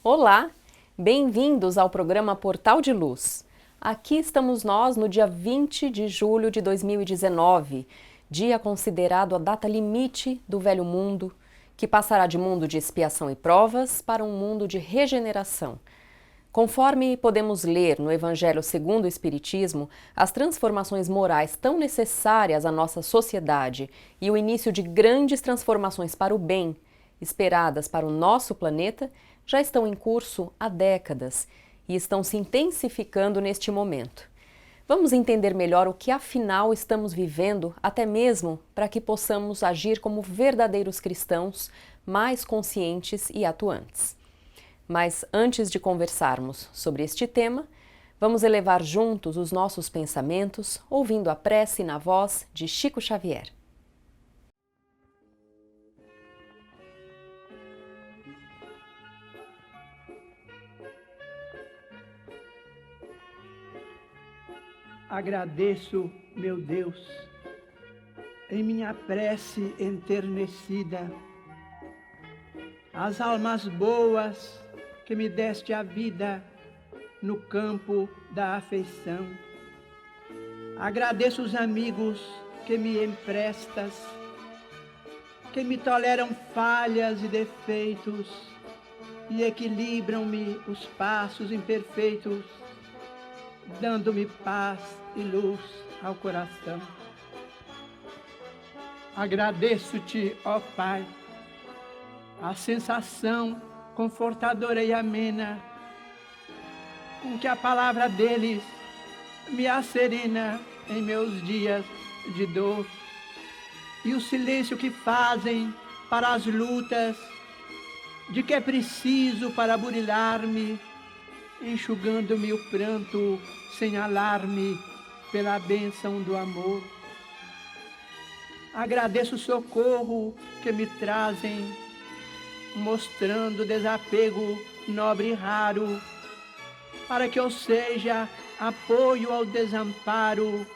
Olá, bem-vindos ao programa Portal de Luz. Aqui estamos nós no dia 20 de julho de 2019, dia considerado a data limite do velho mundo, que passará de mundo de expiação e provas para um mundo de regeneração. Conforme podemos ler no Evangelho segundo o Espiritismo, as transformações morais tão necessárias à nossa sociedade e o início de grandes transformações para o bem, esperadas para o nosso planeta, já estão em curso há décadas e estão se intensificando neste momento. Vamos entender melhor o que afinal estamos vivendo, até mesmo para que possamos agir como verdadeiros cristãos, mais conscientes e atuantes. Mas antes de conversarmos sobre este tema, vamos elevar juntos os nossos pensamentos, ouvindo a prece na voz de Chico Xavier. Agradeço, meu Deus, em minha prece enternecida, as almas boas que me deste a vida no campo da afeição. Agradeço os amigos que me emprestas, que me toleram falhas e defeitos e equilibram-me os passos imperfeitos, dando-me paz e luz ao coração. Agradeço-te, ó Pai, a sensação confortadora e amena com que a palavra deles me acerena em meus dias de dor, e o silêncio que fazem para as lutas de que é preciso para burilar-me, enxugando-me o pranto sem alarme pela bênção do amor. Agradeço o socorro que me trazem, mostrando desapego nobre e raro, para que eu seja apoio ao desamparo,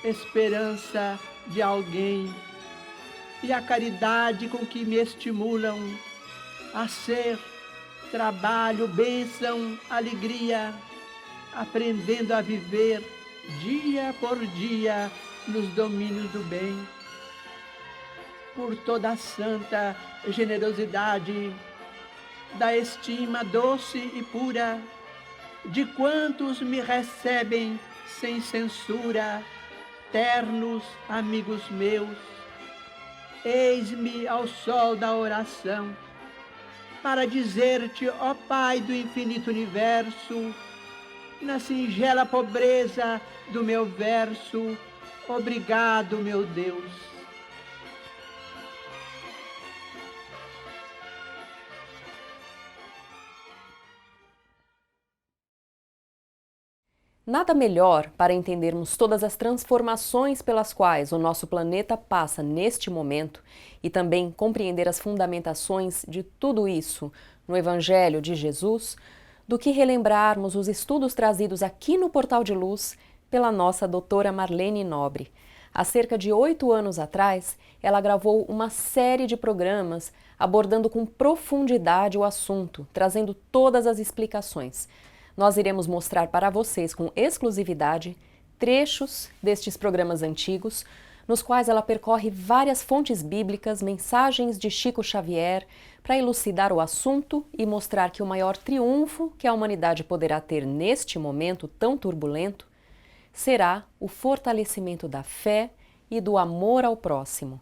esperança de alguém, e a caridade com que me estimulam a ser trabalho, bênção, alegria, aprendendo a viver dia por dia nos domínios do bem. Por toda a santa generosidade, da estima doce e pura, de quantos me recebem sem censura, ternos amigos meus, eis-me ao sol da oração, para dizer-te, ó Pai do infinito universo, na singela pobreza do meu verso, obrigado, meu Deus. Nada melhor para entendermos todas as transformações pelas quais o nosso planeta passa neste momento e também compreender as fundamentações de tudo isso no Evangelho de Jesus, do que relembrarmos os estudos trazidos aqui no Portal de Luz pela nossa doutora Marlene Nobre. Há cerca de 8 anos atrás, ela gravou uma série de programas abordando com profundidade o assunto, trazendo todas as explicações. Nós iremos mostrar para vocês com exclusividade trechos destes programas antigos, nos quais ela percorre várias fontes bíblicas, mensagens de Chico Xavier, para elucidar o assunto e mostrar que o maior triunfo que a humanidade poderá ter neste momento tão turbulento será o fortalecimento da fé e do amor ao próximo.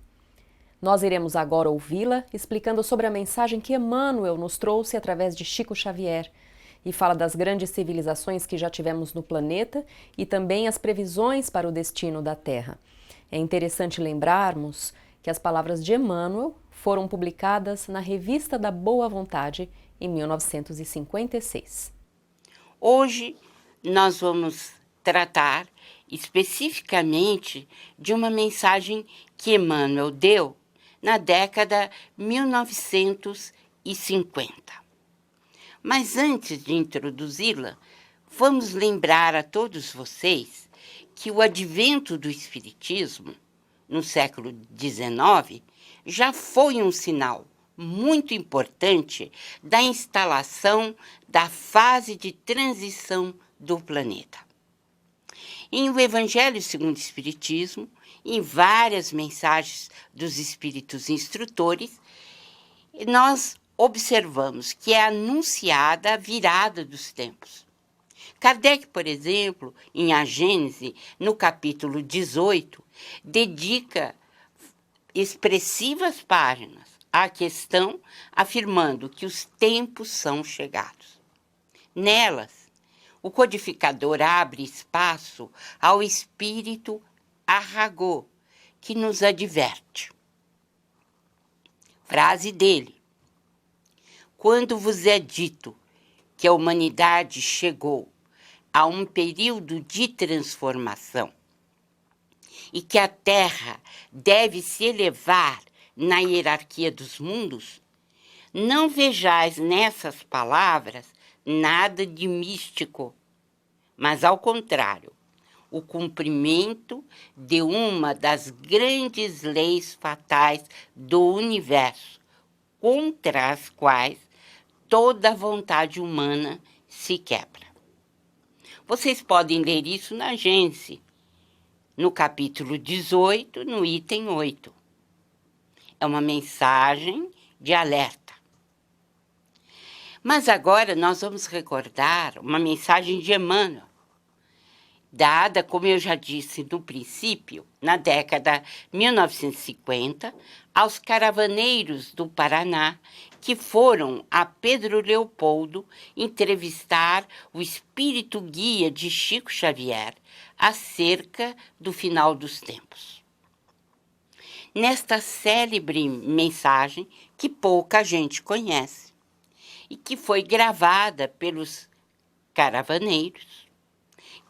Nós iremos agora ouvi-la explicando sobre a mensagem que Emmanuel nos trouxe através de Chico Xavier, e fala das grandes civilizações que já tivemos no planeta e também as previsões para o destino da Terra. É interessante lembrarmos que as palavras de Emmanuel foram publicadas na Revista da Boa Vontade em 1956. Hoje nós vamos tratar especificamente de uma mensagem que Emmanuel deu na década 1950. Mas antes de introduzi-la, vamos lembrar a todos vocês que o advento do Espiritismo, no século XIX, já foi um sinal muito importante da instalação da fase de transição do planeta. Em O Evangelho segundo o Espiritismo, em várias mensagens dos Espíritos Instrutores, nós observamos que é anunciada a virada dos tempos. Kardec, por exemplo, em A Gênese, no capítulo 18, dedica expressivas páginas à questão, afirmando que os tempos são chegados. Nelas, o codificador abre espaço ao espírito Arragô, que nos adverte. Frase dele: quando vos é dito que a humanidade chegou a um período de transformação e que a Terra deve se elevar na hierarquia dos mundos, não vejais nessas palavras nada de místico, mas, ao contrário, o cumprimento de uma das grandes leis fatais do universo, contra as quais toda a vontade humana se quebra. Vocês podem ler isso na Gênese, no capítulo 18, no item 8. É uma mensagem de alerta. Mas agora nós vamos recordar uma mensagem de Emmanuel, dada, como eu já disse no princípio, na década 1950, aos caravaneiros do Paraná que foram a Pedro Leopoldo entrevistar o espírito guia de Chico Xavier acerca do final dos tempos. Nesta célebre mensagem, que pouca gente conhece, e que foi gravada pelos caravaneiros,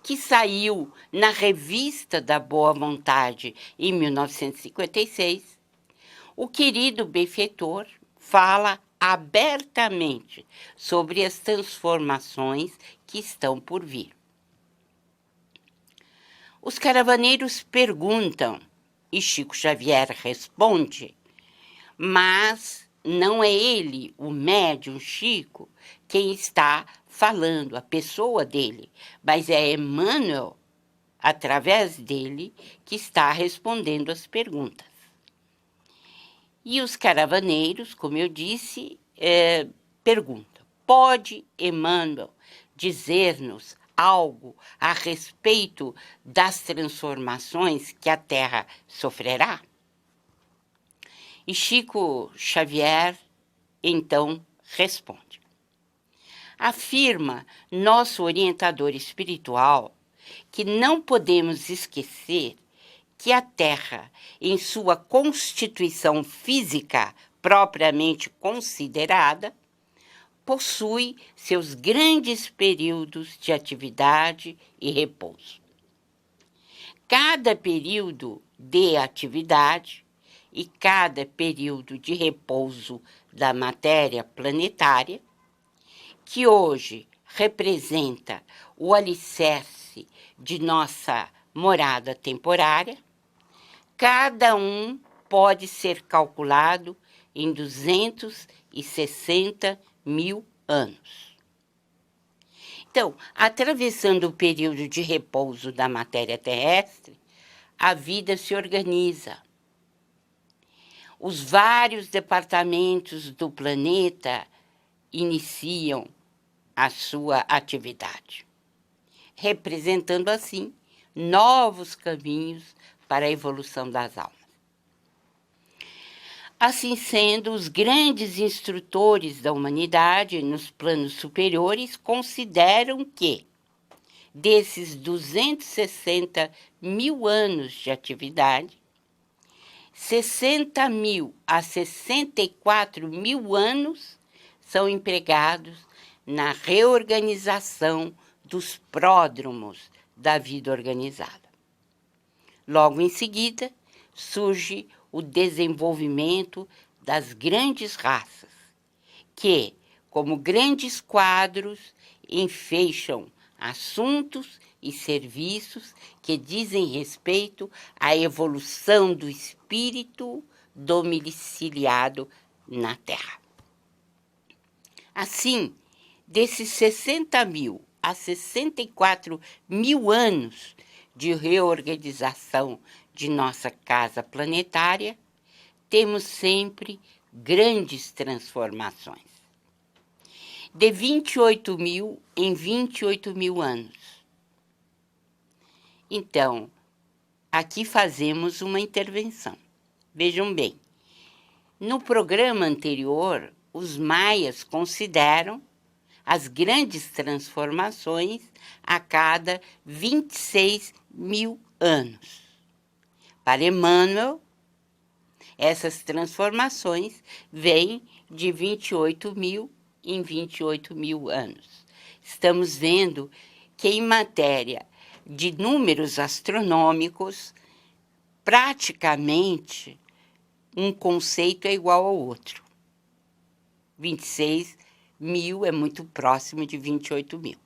que saiu na Revista da Boa Vontade em 1956, o querido benfeitor fala abertamente sobre as transformações que estão por vir. Os caravaneiros perguntam, e Chico Xavier responde, mas não é ele, o médium Chico, quem está falando, a pessoa dele, mas é Emmanuel, através dele, que está respondendo as perguntas. E os caravaneiros, como eu disse, perguntam: pode Emmanuel dizer-nos algo a respeito das transformações que a Terra sofrerá? E Chico Xavier, então, responde. Afirma nosso orientador espiritual que não podemos esquecer que a Terra, em sua constituição física propriamente considerada, possui seus grandes períodos de atividade e repouso. Cada período de atividade e cada período de repouso da matéria planetária, que hoje representa o alicerce de nossa morada temporária, cada um pode ser calculado em 260 mil anos. Então, atravessando o período de repouso da matéria terrestre, a vida se organiza. Os vários departamentos do planeta iniciam a sua atividade, representando assim novos caminhos para a evolução das almas. Assim sendo, os grandes instrutores da humanidade nos planos superiores consideram que, desses 260 mil anos de atividade, 60 mil a 64 mil anos são empregados na reorganização dos pródromos da vida organizada. Logo em seguida, surge o desenvolvimento das grandes raças, que, como grandes quadros, enfeixam assuntos e serviços que dizem respeito à evolução do espírito domiciliado na Terra. Assim, desses 60 mil a 64 mil anos de reorganização de nossa casa planetária, temos sempre grandes transformações. De 28 mil em 28 mil anos. Então, aqui fazemos uma intervenção. Vejam bem, no programa anterior, os maias consideram as grandes transformações a cada 26 mil anos. Para Emmanuel, essas transformações vêm de 28 mil em 28 mil anos. Estamos vendo que, em matéria de números astronômicos, praticamente um conceito é igual ao outro. 26 mil é muito próximo de 28 mil.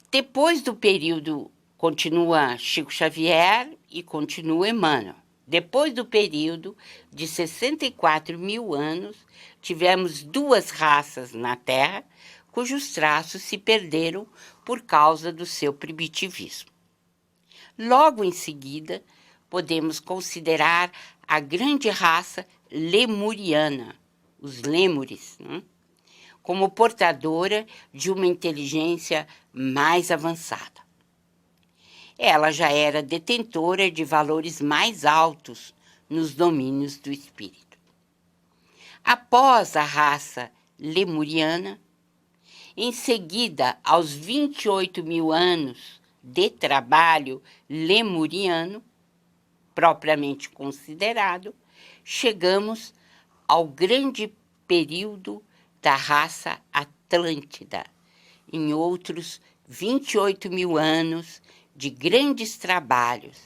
Depois do período, continua Chico Xavier e continua Emmanuel. Depois do período de 64 mil anos, tivemos duas raças na Terra, cujos traços se perderam por causa do seu primitivismo. Logo em seguida, podemos considerar a grande raça lemuriana, os lêmures, né, como portadora de uma inteligência mais avançada. Ela já era detentora de valores mais altos nos domínios do espírito. Após a raça lemuriana, em seguida, aos 28 mil anos de trabalho lemuriano, propriamente considerado, chegamos ao grande período da raça Atlântida, em outros 28 mil anos de grandes trabalhos,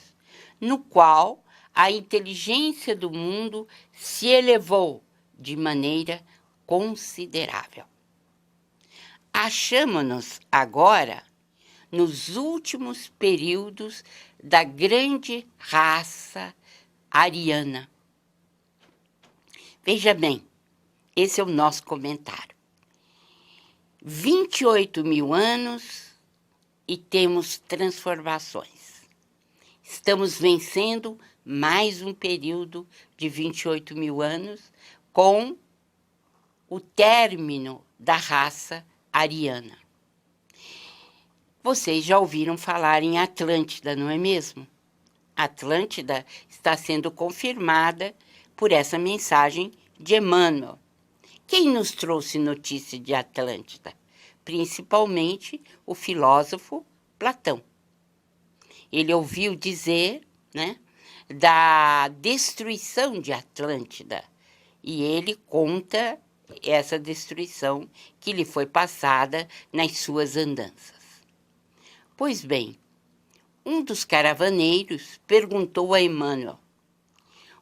no qual a inteligência do mundo se elevou de maneira considerável. Achamos-nos agora nos últimos períodos da grande raça ariana. Veja bem, esse é o nosso comentário. 28 mil anos e temos transformações. Estamos vencendo mais um período de 28 mil anos com o término da raça ariana. Vocês já ouviram falar em Atlântida, não é mesmo? Atlântida está sendo confirmada por essa mensagem de Emmanuel. Quem nos trouxe notícia de Atlântida? Principalmente o filósofo Platão. Ele ouviu dizer, né, da destruição de Atlântida e ele conta essa destruição que lhe foi passada nas suas andanças. Pois bem, um dos caravaneiros perguntou a Emmanuel: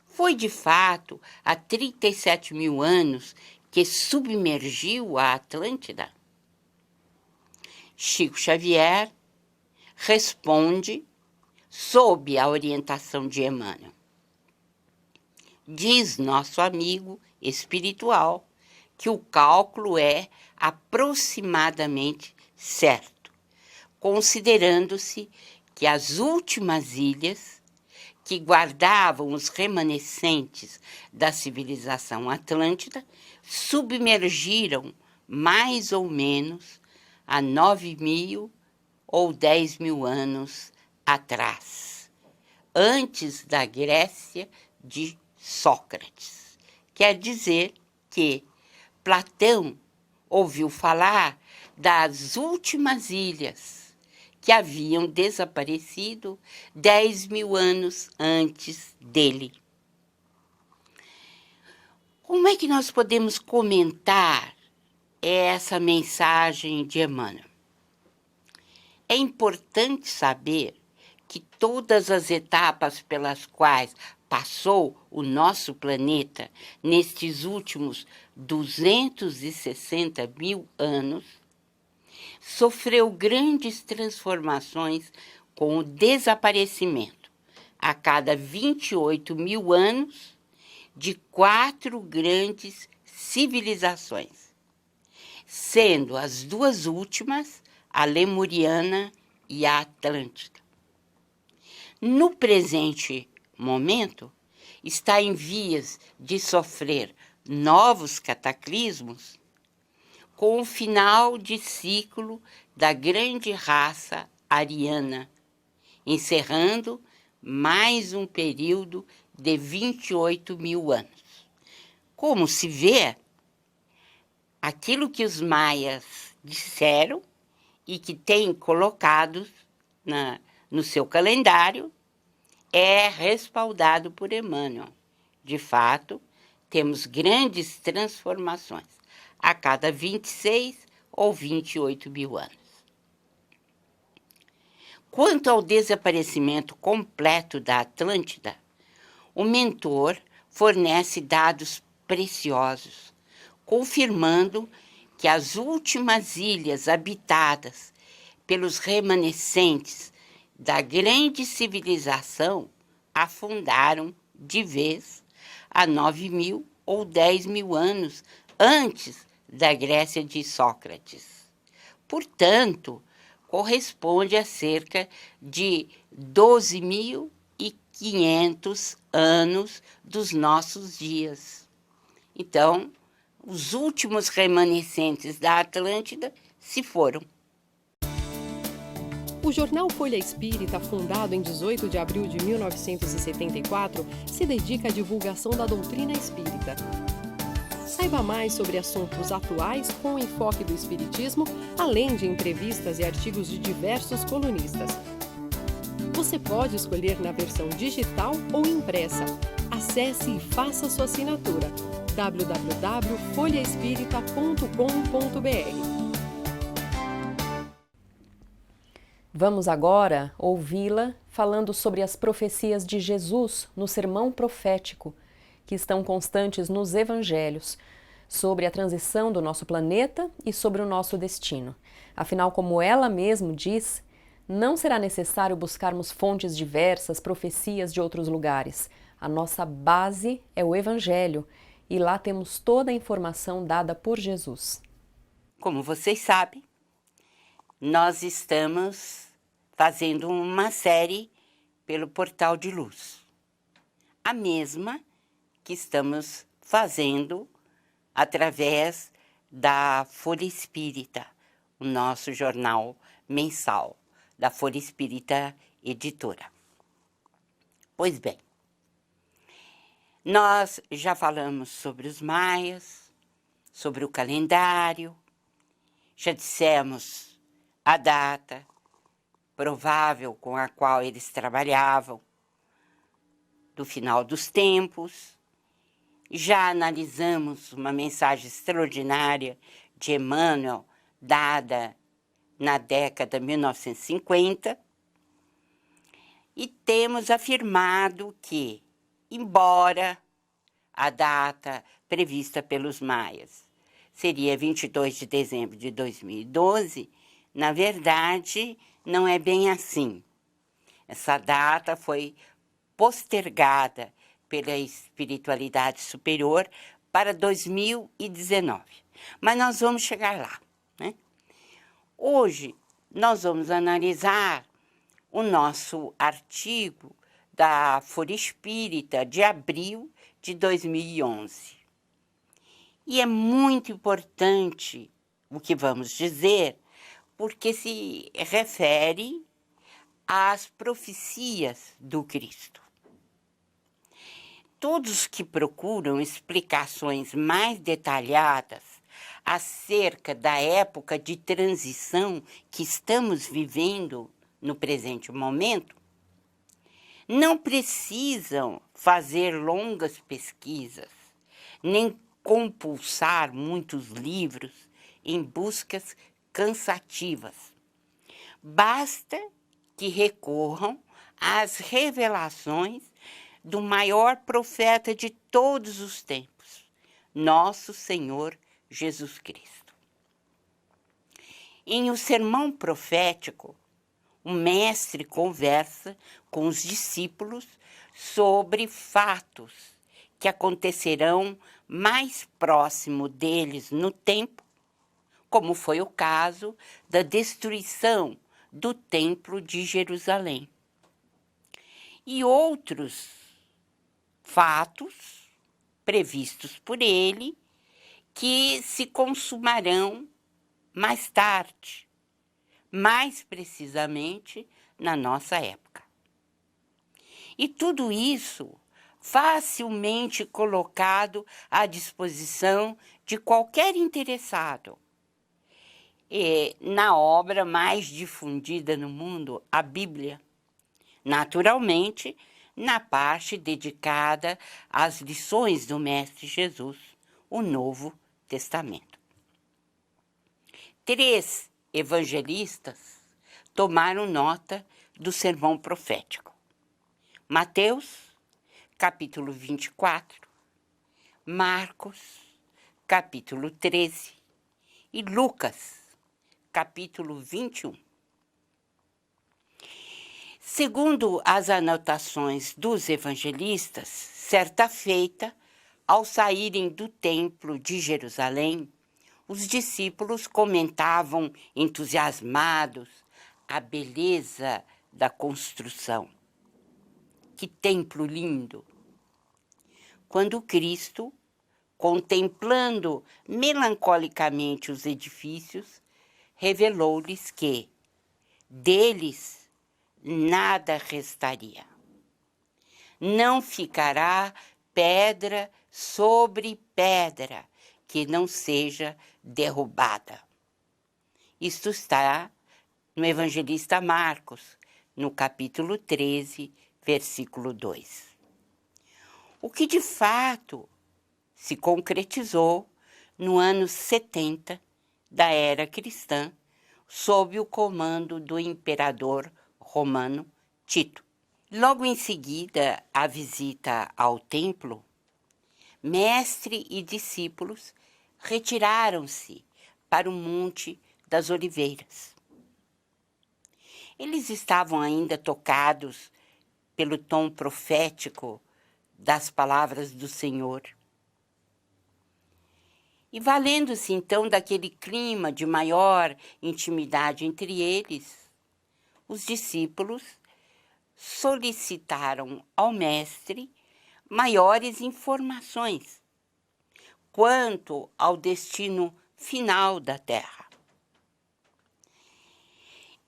foi de fato há 37 mil anos que submergiu a Atlântida? Chico Xavier responde sob a orientação de Emmanuel. Diz nosso amigo espiritual que o cálculo é aproximadamente certo, considerando-se que as últimas ilhas que guardavam os remanescentes da civilização atlântida submergiram mais ou menos há 9 mil ou 10 mil anos atrás, antes da Grécia de Sócrates. Quer dizer que Platão ouviu falar das últimas ilhas que haviam desaparecido 10 mil anos antes dele. Como é que nós podemos comentar essa mensagem de Emmanuel? É importante saber que todas as etapas pelas quais passou o nosso planeta nestes últimos 260 mil anos sofreu grandes transformações com o desaparecimento, a cada 28 mil anos, de 4 grandes civilizações, sendo as 2 últimas a Lemuriana e a Atlântida. No presente momento, está em vias de sofrer novos cataclismos com o final de ciclo da grande raça ariana, encerrando mais um período de 28 mil anos. Como se vê, aquilo que os maias disseram e que têm colocado no seu calendário é respaldado por Emmanuel. De fato, temos grandes transformações a cada 26 ou 28 mil anos. Quanto ao desaparecimento completo da Atlântida, o mentor fornece dados preciosos, confirmando que as últimas ilhas habitadas pelos remanescentes da grande civilização afundaram de vez há 9.000 ou 10.000 anos antes da Grécia de Sócrates. Portanto, corresponde a cerca de 12.500 anos dos nossos dias. Então, os últimos remanescentes da Atlântida se foram. O jornal Folha Espírita, fundado em 18 de abril de 1974, se dedica à divulgação da doutrina espírita. Saiba mais sobre assuntos atuais com o enfoque do Espiritismo, além de entrevistas e artigos de diversos colunistas. Você pode escolher na versão digital ou impressa. Acesse e faça sua assinatura. www.folhaespirita.com.br. Vamos agora ouvi-la falando sobre as profecias de Jesus no sermão profético, que estão constantes nos evangelhos, sobre a transição do nosso planeta e sobre o nosso destino. Afinal, como ela mesma diz, não será necessário buscarmos fontes diversas, profecias de outros lugares. A nossa base é o Evangelho e lá temos toda a informação dada por Jesus. Como vocês sabem, nós estamos fazendo uma série pelo Portal de Luz. A mesma que estamos fazendo através da Folha Espírita, o nosso jornal mensal da Folha Espírita Editora. Pois bem, nós já falamos sobre os maias, sobre o calendário, já dissemos a data provável com a qual eles trabalhavam, do final dos tempos. Já analisamos uma mensagem extraordinária de Emmanuel, dada na década de 1950, e temos afirmado que, embora a data prevista pelos maias seria 22 de dezembro de 2012, na verdade, não é bem assim. Essa data foi postergada pela espiritualidade superior para 2019. Mas nós vamos chegar lá, né? Hoje, nós vamos analisar o nosso artigo da Folha Espírita de abril de 2011. E é muito importante o que vamos dizer, porque se refere às profecias do Cristo. Todos que procuram explicações mais detalhadas acerca da época de transição que estamos vivendo no presente momento, não precisam fazer longas pesquisas, nem compulsar muitos livros em buscas cansativas. Basta que recorram às revelações do maior profeta de todos os tempos, nosso Senhor Jesus Cristo. Em o sermão profético, o mestre conversa com os discípulos sobre fatos que acontecerão mais próximo deles no tempo, como foi o caso da destruição do Templo de Jerusalém. E outros fatos previstos por ele que se consumarão mais tarde, mais precisamente na nossa época. E tudo isso facilmente colocado à disposição de qualquer interessado. E na obra mais difundida no mundo, a Bíblia, naturalmente, na parte dedicada às lições do Mestre Jesus, o Novo Testamento. 3 evangelistas tomaram nota do sermão profético. Mateus, capítulo 24, Marcos, capítulo 13 e Lucas, capítulo 21. Segundo as anotações dos evangelistas, certa feita, ao saírem do templo de Jerusalém, os discípulos comentavam entusiasmados a beleza da construção. Que templo lindo! Quando Cristo, contemplando melancolicamente os edifícios, revelou-lhes que deles nada restaria. Não ficará pedra sobre pedra que não seja derrubada. Isto está no evangelista Marcos, no capítulo 13, versículo 2. O que de fato se concretizou no ano 70 da era cristã, sob o comando do imperador romano Tito. Logo em seguida à visita ao templo, mestre e discípulos retiraram-se para o Monte das Oliveiras. Eles estavam ainda tocados pelo tom profético das palavras do Senhor. E valendo-se então daquele clima de maior intimidade entre eles, os discípulos solicitaram ao mestre maiores informações quanto ao destino final da terra.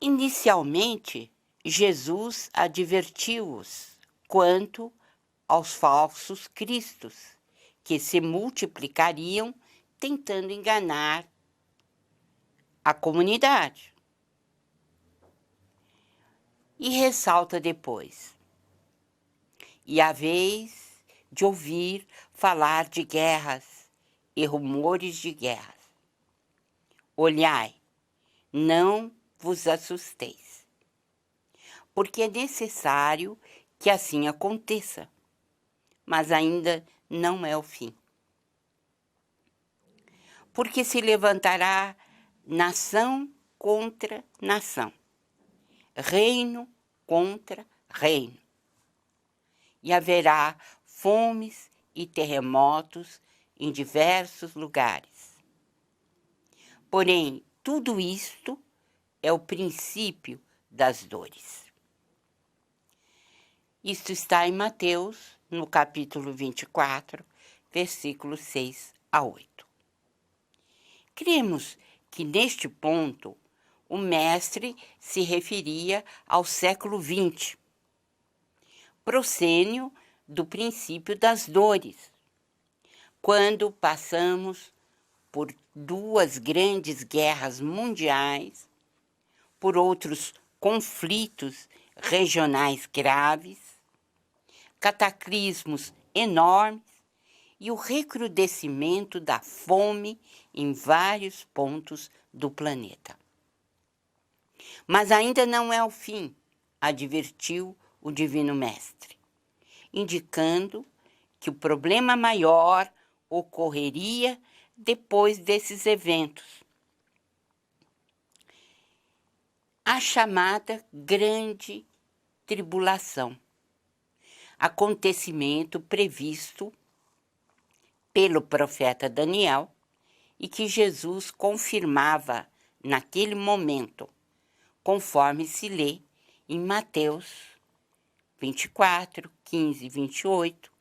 Inicialmente, Jesus advertiu-os quanto aos falsos cristos, que se multiplicariam tentando enganar a comunidade. E ressalta depois: e haveis de ouvir falar de guerras e rumores de guerras. Olhai, não vos assusteis, porque é necessário que assim aconteça, mas ainda não é o fim. Porque se levantará nação contra nação, reino contra reino, e haverá fomes e terremotos em diversos lugares. Porém, tudo isto é o princípio das dores. Isto está em Mateus, no capítulo 24, versículos 6 a 8. Cremos que neste ponto o mestre se referia ao século XX, proscênio do princípio das dores, quando passamos por 2 grandes guerras mundiais, por outros conflitos regionais graves, cataclismos enormes e o recrudescimento da fome em vários pontos do planeta. Mas ainda não é o fim, advertiu o Divino Mestre, indicando que o problema maior ocorreria depois desses eventos. A chamada Grande Tribulação, acontecimento previsto pelo profeta Daniel e que Jesus confirmava naquele momento, conforme se lê em Mateus 24, 15 e 28,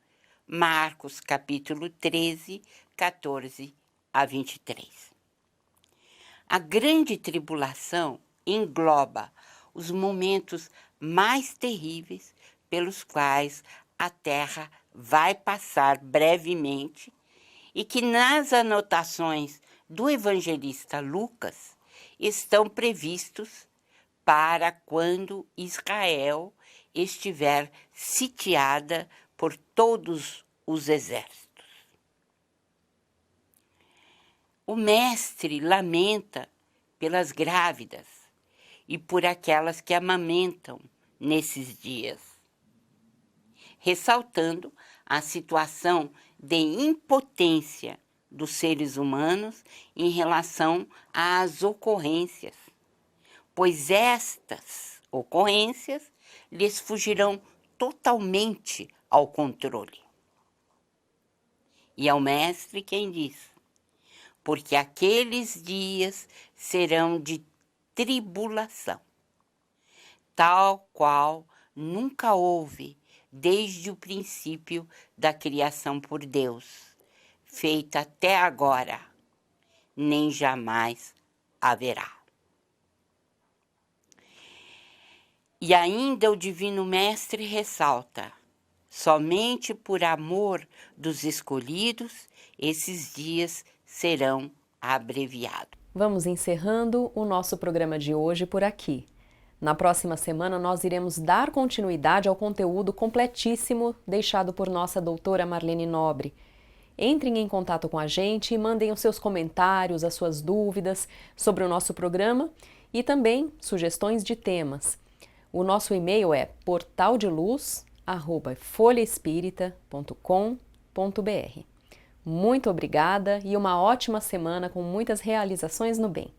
Marcos capítulo 13, 14 a 23. A grande tribulação engloba os momentos mais terríveis pelos quais a terra vai passar brevemente e que nas anotações do evangelista Lucas estão previstos para quando Israel estiver sitiada por todos os exércitos. O mestre lamenta pelas grávidas e por aquelas que amamentam nesses dias, ressaltando a situação de impotência dos seres humanos em relação às ocorrências, pois estas ocorrências lhes fugirão totalmente ao controle. E é o mestre quem diz: porque aqueles dias serão de tribulação, tal qual nunca houve desde o princípio da criação por Deus, feita até agora, nem jamais haverá. E ainda o Divino Mestre ressalta: somente por amor dos escolhidos, esses dias serão abreviados. Vamos encerrando o nosso programa de hoje por aqui. Na próxima semana, nós iremos dar continuidade ao conteúdo completíssimo deixado por nossa doutora Marlene Nobre. Entrem em contato com a gente e mandem os seus comentários, as suas dúvidas sobre o nosso programa e também sugestões de temas. O nosso e-mail é portaldeluz@folhaespirita.com.br. Muito obrigada e uma ótima semana com muitas realizações no bem.